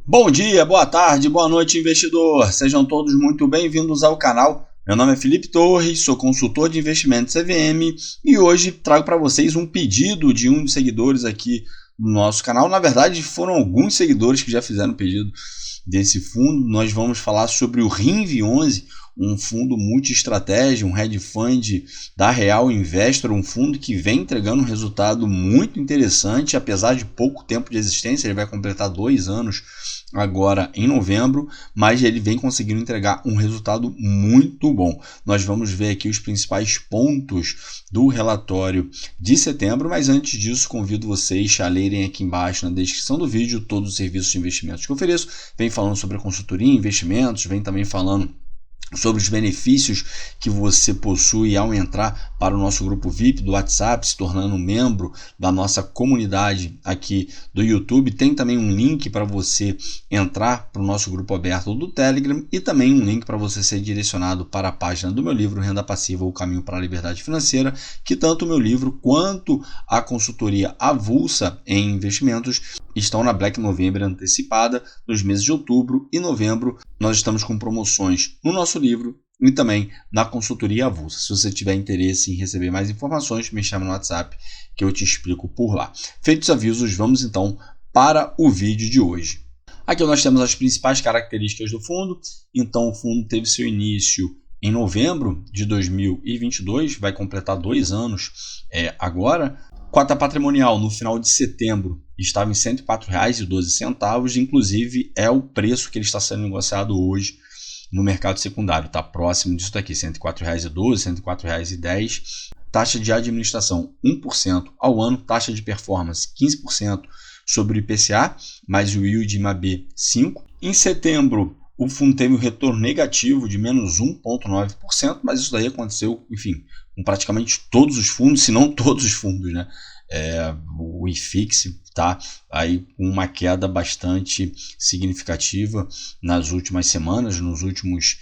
Bom dia, boa tarde, boa noite, investidor. Sejam todos muito bem-vindos ao canal. Meu nome é Felipe Torres, sou consultor de investimentos CVM e hoje trago para vocês um pedido de um dos seguidores aqui no nosso canal. Na verdade, foram alguns seguidores que já fizeram pedido desse fundo. Nós vamos falar sobre o RINV11, um fundo multi-estratégia, um hedge fund da Real Investor, um fundo que vem entregando um resultado muito interessante, apesar de pouco tempo de existência. Ele vai completar 2 anos agora em novembro, mas ele vem conseguindo entregar um resultado muito bom. Nós vamos ver aqui os principais pontos do relatório de setembro, mas antes disso convido vocês a lerem aqui embaixo na descrição do vídeo todos os serviços de investimentos que eu ofereço. Vem falando sobre a consultoria, investimentos, vem também falando sobre os benefícios que você possui ao entrar para o nosso grupo VIP do WhatsApp, se tornando membro da nossa comunidade aqui do YouTube. Tem também um link para você entrar para o nosso grupo aberto do Telegram e também um link para você ser direcionado para a página do meu livro Renda Passiva, o Caminho para a Liberdade Financeira, que tanto o meu livro quanto a consultoria avulsa em investimentos estão na Black November antecipada. Nos meses de outubro e novembro nós estamos com promoções no nosso livro e também na consultoria avulsa. Se você tiver interesse em receber mais informações, me chama no WhatsApp que eu te explico por lá. Feitos os avisos, vamos então para o vídeo de hoje. Aqui nós temos as principais características do fundo. Então o fundo teve seu início em novembro de 2022, vai completar 2 anos agora. Cota patrimonial no final de setembro estava em R$ 104,12, inclusive é o preço que ele está sendo negociado hoje no mercado secundário, está próximo disso daqui, R$ 104,12, R$ 104,10. Taxa de administração 1% ao ano, taxa de performance 15% sobre o IPCA, mais o yield MAB 5%. Em setembro, o fundo teve um retorno negativo de menos 1,9%, mas isso daí aconteceu, enfim, com praticamente todos os fundos, se não todos os fundos, né? O IFIX está aí com uma queda bastante significativa nas últimas semanas, nos últimos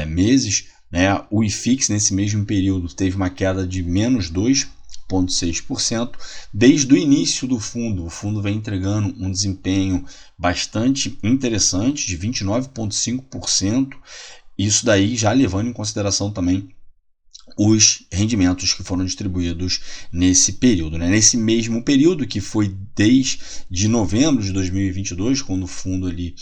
meses, né? O IFIX nesse mesmo período teve uma queda de menos 2,6%. Desde o início do fundo, o fundo vem entregando um desempenho bastante interessante de 29,5%. Isso daí já levando em consideração também os rendimentos que foram distribuídos nesse período, né? Nesse mesmo período, que foi desde novembro de 2022, quando o fundo ali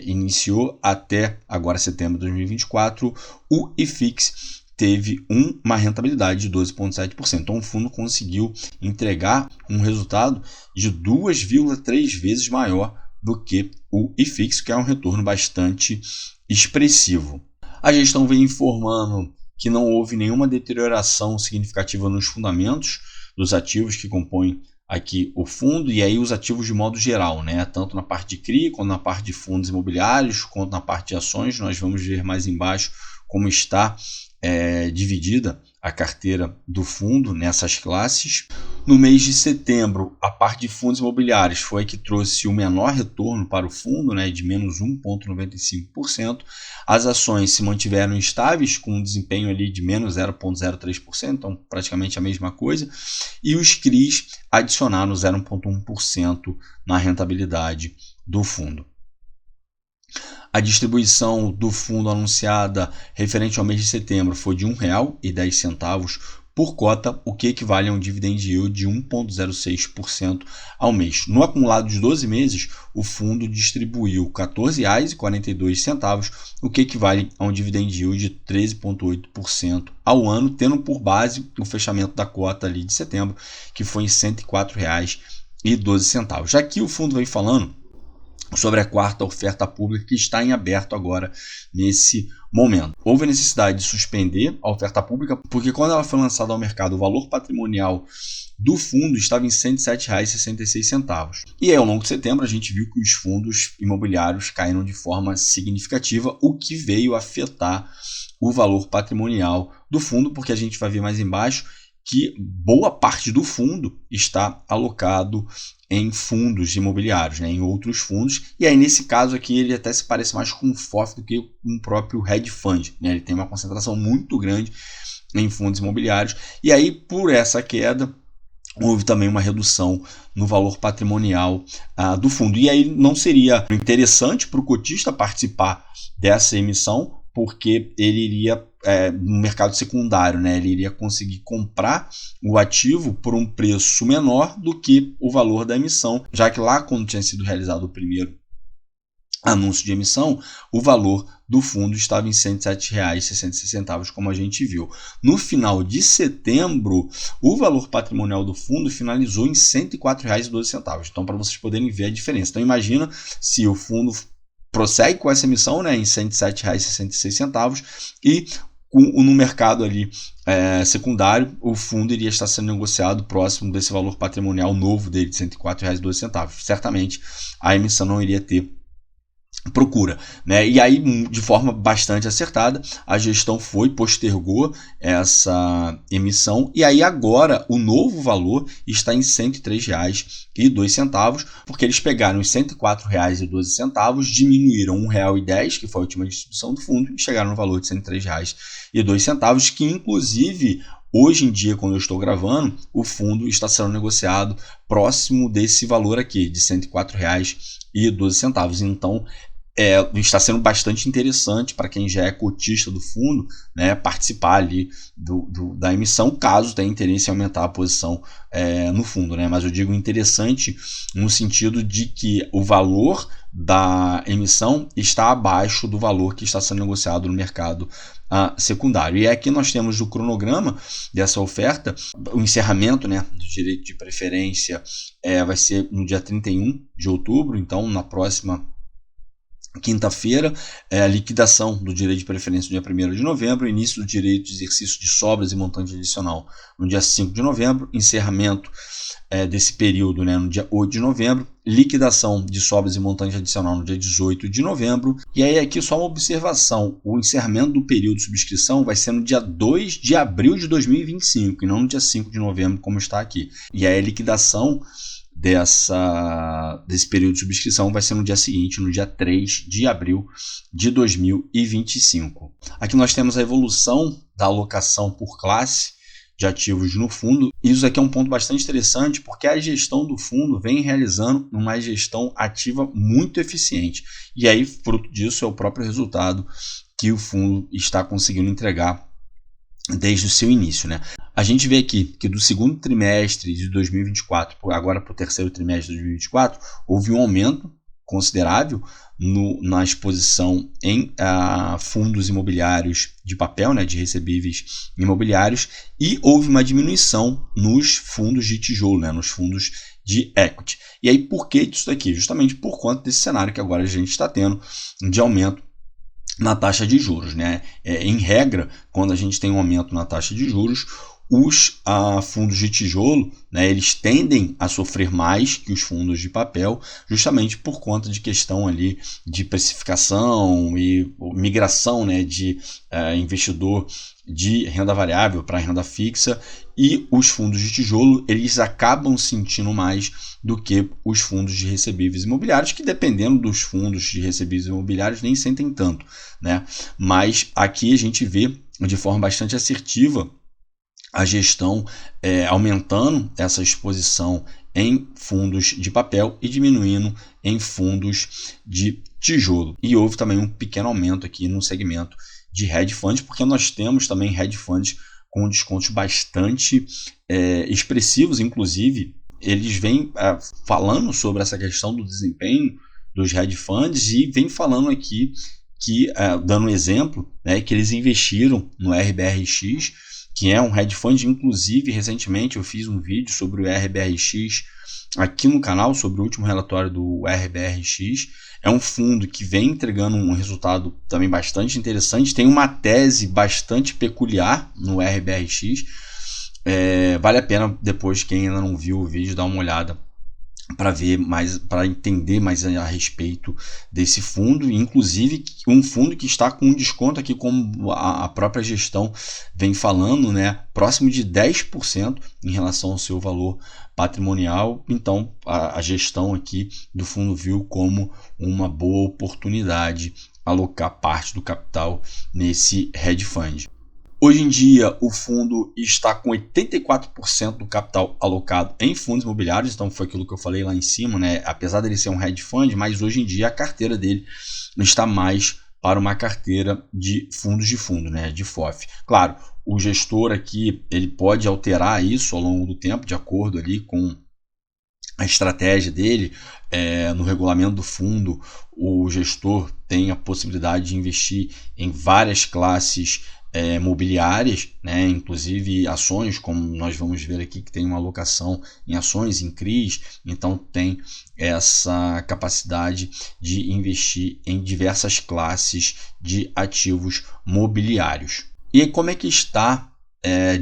iniciou, até agora setembro de 2024, o IFIX teve uma rentabilidade de 12,7%. Então o fundo conseguiu entregar um resultado de 2,3 vezes maior do que o IFIX, que é um retorno bastante expressivo. A gestão vem informando que não houve nenhuma deterioração significativa nos fundamentos dos ativos que compõem aqui o fundo, e aí os ativos de modo geral, né? Tanto na parte de CRI, quanto na parte de fundos imobiliários, quanto na parte de ações. Nós vamos ver mais embaixo como está dividida a carteira do fundo nessas classes. No mês de setembro, a parte de fundos imobiliários foi a que trouxe o menor retorno para o fundo, né, de menos 1,95%. As ações se mantiveram estáveis, com um desempenho ali de menos 0,03%, então praticamente a mesma coisa. E os CRIs adicionaram 0,1% na rentabilidade do fundo. A distribuição do fundo anunciada referente ao mês de setembro foi de R$ 1,10 por cota, o que equivale a um dividend yield de 1,06% ao mês. No acumulado de 12 meses, o fundo distribuiu R$ 14,42, o que equivale a um dividend yield de 13,8% ao ano, tendo por base o fechamento da cota ali de setembro, que foi em R$ 104,12. Aqui o fundo vem falando sobre a quarta oferta pública que está em aberto agora nesse momento. Houve a necessidade de suspender a oferta pública porque quando ela foi lançada ao mercado, o valor patrimonial do fundo estava em R$ 107,66. E aí, ao longo de setembro, a gente viu que os fundos imobiliários caíram de forma significativa, o que veio afetar o valor patrimonial do fundo, porque a gente vai ver mais embaixo que boa parte do fundo está alocado em fundos imobiliários, né, em outros fundos. E aí, nesse caso aqui, ele até se parece mais com um FOF do que um próprio hedge fund, né? Ele tem uma concentração muito grande em fundos imobiliários. E aí, por essa queda, houve também uma redução no valor patrimonial do fundo. E aí não seria interessante para o cotista participar dessa emissão, porque ele iria no mercado secundário, né? Ele iria conseguir comprar o ativo por um preço menor do que o valor da emissão, já que lá, quando tinha sido realizado o primeiro anúncio de emissão, o valor do fundo estava em R$ 107,60, como a gente viu. No final de setembro, o valor patrimonial do fundo finalizou em R$ 104,12. Então, para vocês poderem ver a diferença. Então, imagina se o fundo prossegue com essa emissão, né, em R$ 107,66 e no mercado ali secundário, o fundo iria estar sendo negociado próximo desse valor patrimonial novo dele de R$ 104,12. Certamente, a emissão não iria ter procura, né? E aí, de forma bastante acertada, a gestão postergou essa emissão, e aí agora o novo valor está em R$ 103,02, porque eles pegaram os R$ 104,12, diminuíram R$ 1,10, que foi a última distribuição do fundo, e chegaram no valor de R$ 103,02, que inclusive hoje em dia, quando eu estou gravando, o fundo está sendo negociado próximo desse valor aqui, de R$ 104,12. Então, está sendo bastante interessante para quem já é cotista do fundo, né, participar ali da emissão, caso tenha interesse em aumentar a posição no fundo, né? Mas eu digo interessante no sentido de que o valor da emissão está abaixo do valor que está sendo negociado no mercado secundário. E aqui nós temos o cronograma dessa oferta, o encerramento, né, do direito de preferência vai ser no dia 31 de outubro, então na próxima quinta-feira, a liquidação do direito de preferência no dia 1º de novembro, início do direito de exercício de sobras e montante adicional no dia 5 de novembro, encerramento desse período, né, no dia 8 de novembro, liquidação de sobras e montante adicional no dia 18 de novembro, e aí aqui só uma observação, o encerramento do período de subscrição vai ser no dia 2 de abril de 2025 e não no dia 5 de novembro como está aqui, e aí a liquidação desse período de subscrição vai ser no dia seguinte, no dia 3 de abril de 2025. Aqui nós temos a evolução da alocação por classe de ativos no fundo. Isso aqui é um ponto bastante interessante, porque a gestão do fundo vem realizando uma gestão ativa muito eficiente. E aí, fruto disso, é o próprio resultado que o fundo está conseguindo entregar desde o seu início, né? A gente vê aqui que do segundo trimestre de 2024 agora para o terceiro trimestre de 2024 houve um aumento considerável na exposição em fundos imobiliários de papel, né, de recebíveis imobiliários, e houve uma diminuição nos fundos de tijolo, né, nos fundos de equity. E aí por que disso daqui? Justamente por conta desse cenário que agora a gente está tendo de aumento na taxa de juros, né? Em regra, quando a gente tem um aumento na taxa de juros, os fundos de tijolo, né, eles tendem a sofrer mais que os fundos de papel, justamente por conta de questão ali de precificação e migração, né, de investidor de renda variável para renda fixa, e os fundos de tijolo eles acabam sentindo mais do que os fundos de recebíveis imobiliários, que dependendo dos fundos de recebíveis imobiliários nem sentem tanto, né? Mas aqui a gente vê de forma bastante assertiva a gestão aumentando essa exposição em fundos de papel e diminuindo em fundos de tijolo. E houve também um pequeno aumento aqui no segmento de hedge funds, porque nós temos também hedge funds com descontos bastante expressivos, inclusive eles vêm falando sobre essa questão do desempenho dos hedge funds e vem falando aqui que, dando um exemplo, né, que eles investiram no RBRX, que é um hedge fund. Inclusive recentemente eu fiz um vídeo sobre o RBRX aqui no canal, sobre o último relatório do RBRX. É um fundo que vem entregando um resultado também bastante interessante, tem uma tese bastante peculiar no RBRX. Vale a pena depois, quem ainda não viu o vídeo, dar uma olhada para ver mais, para entender mais a respeito desse fundo, inclusive um fundo que está com um desconto aqui, como a própria gestão vem falando, né, próximo de 10% em relação ao seu valor patrimonial. Então a gestão aqui do fundo viu como uma boa oportunidade alocar parte do capital nesse hedge fund. Hoje em dia, o fundo está com 84% do capital alocado em fundos imobiliários, então foi aquilo que eu falei lá em cima, né? Apesar dele ser um hedge fund, mas hoje em dia a carteira dele está mais para uma carteira de fundos de fundo, né? De FOF. Claro, o gestor aqui ele pode alterar isso ao longo do tempo, de acordo ali com a estratégia dele. No regulamento do fundo, o gestor tem a possibilidade de investir em várias classes mobiliárias, né? Inclusive ações, como nós vamos ver aqui que tem uma alocação em ações, em CRIs, então tem essa capacidade de investir em diversas classes de ativos mobiliários. E aí, como é que está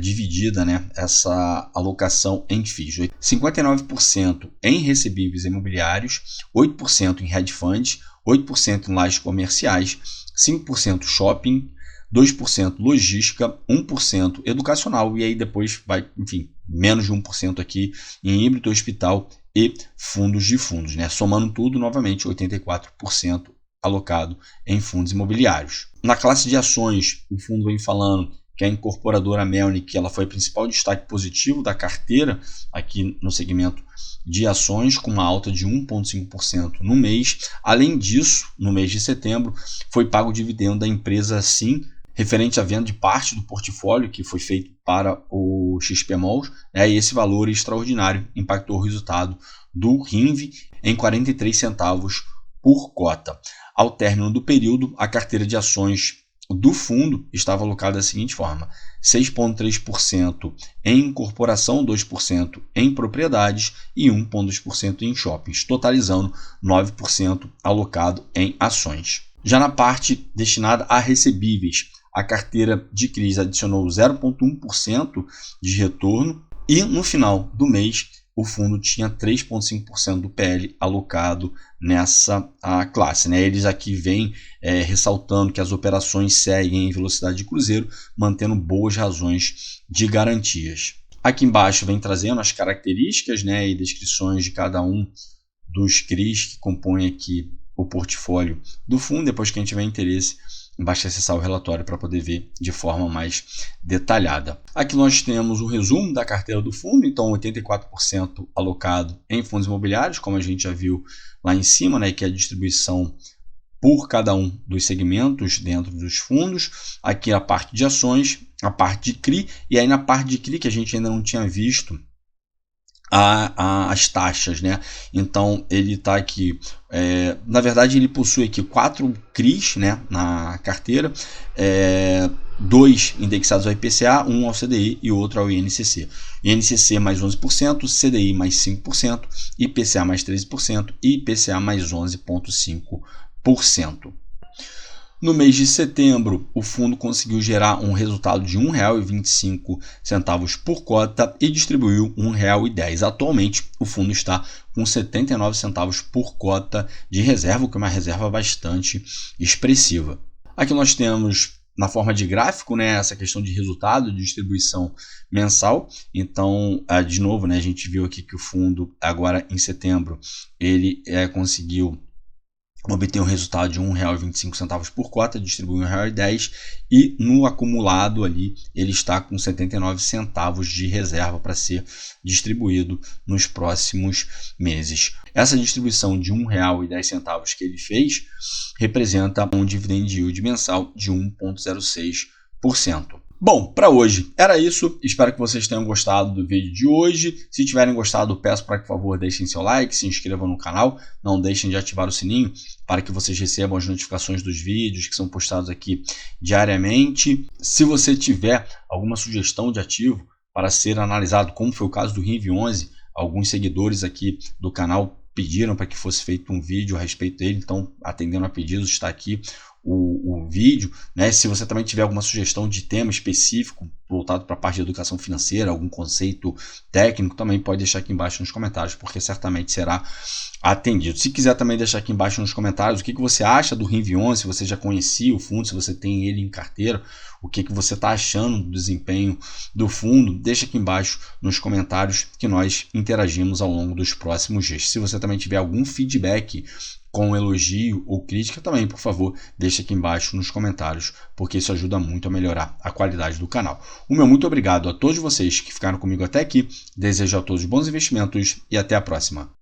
dividida, né, essa alocação em FIIs? 59% em recebíveis imobiliários, 8% em hedge funds, 8% em lajes comerciais, 5% shopping, 2% logística, 1% educacional e aí depois vai, enfim, menos de 1% aqui em híbrido, hospital e fundos de fundos, né? Somando tudo, novamente, 84% alocado em fundos imobiliários. Na classe de ações, o fundo vem falando que a incorporadora Melnick, ela foi o principal destaque positivo da carteira aqui no segmento de ações, com uma alta de 1,5% no mês. Além disso, no mês de setembro, foi pago o dividendo da empresa Sim, referente à venda de parte do portfólio que foi feito para o XPMOL, e esse valor extraordinário impactou o resultado do RINV em 43 centavos por cota. Ao término do período, a carteira de ações do fundo estava alocada da seguinte forma: 6,3% em incorporação, 2% em propriedades e 1,2% em shoppings, totalizando 9% alocado em ações. Já na parte destinada a recebíveis, a carteira de CRIs adicionou 0,1% de retorno e no final do mês o fundo tinha 3,5% do PL alocado nessa classe, né? Eles aqui vêm ressaltando que as operações seguem em velocidade de cruzeiro, mantendo boas razões de garantias. Aqui embaixo vem trazendo as características, né, e descrições de cada um dos CRIs que compõem aqui o portfólio do fundo. Depois que a gente tiver interesse, basta acessar o relatório para poder ver de forma mais detalhada. Aqui nós temos o resumo da carteira do fundo, então 84% alocado em fundos imobiliários, como a gente já viu lá em cima, né, que é a distribuição por cada um dos segmentos dentro dos fundos. Aqui a parte de ações, a parte de CRI, e aí na parte de CRI que a gente ainda não tinha visto as taxas, né? Então ele está aqui, na verdade ele possui aqui 4 CRIs, né, na carteira, 2 indexados ao IPCA, um ao CDI e outro ao INCC. INCC mais 11%, CDI mais 5%, IPCA mais 13% e IPCA mais 11,5%. No mês de setembro, o fundo conseguiu gerar um resultado de R$ 1,25 por cota e distribuiu R$ 1,10. Atualmente, o fundo está com 79 centavos por cota de reserva, o que é uma reserva bastante expressiva. Aqui nós temos, na forma de gráfico, né, essa questão de resultado de distribuição mensal. Então, de novo, né, a gente viu aqui que o fundo, agora em setembro, ele conseguiu obter um resultado de R$ 1,25 por cota, distribuiu R$ 1,10 e no acumulado ali ele está com 79 centavos de reserva para ser distribuído nos próximos meses. Essa distribuição de R$ 1,10 que ele fez representa um dividend yield mensal de 1,06%. Bom, para hoje era isso. Espero que vocês tenham gostado do vídeo de hoje. Se tiverem gostado, peço para que, por favor, deixem seu like, se inscrevam no canal. Não deixem de ativar o sininho para que vocês recebam as notificações dos vídeos que são postados aqui diariamente. Se você tiver alguma sugestão de ativo para ser analisado, como foi o caso do RINV11, alguns seguidores aqui do canal pediram para que fosse feito um vídeo a respeito dele, então, atendendo a pedidos, está aqui o vídeo, né? Se você também tiver alguma sugestão de tema específico voltado para a parte de educação financeira, algum conceito técnico, também pode deixar aqui embaixo nos comentários, porque certamente será atendido. Se quiser também deixar aqui embaixo nos comentários o que você acha do RINV11, se você já conhecia o fundo, se você tem ele em carteira, o que você está achando do desempenho do fundo, deixa aqui embaixo nos comentários que nós interagimos ao longo dos próximos dias. Se você também tiver algum feedback com elogio ou crítica, também, por favor, deixe aqui embaixo nos comentários, porque isso ajuda muito a melhorar a qualidade do canal. O meu muito obrigado a todos vocês que ficaram comigo até aqui, desejo a todos bons investimentos e até a próxima.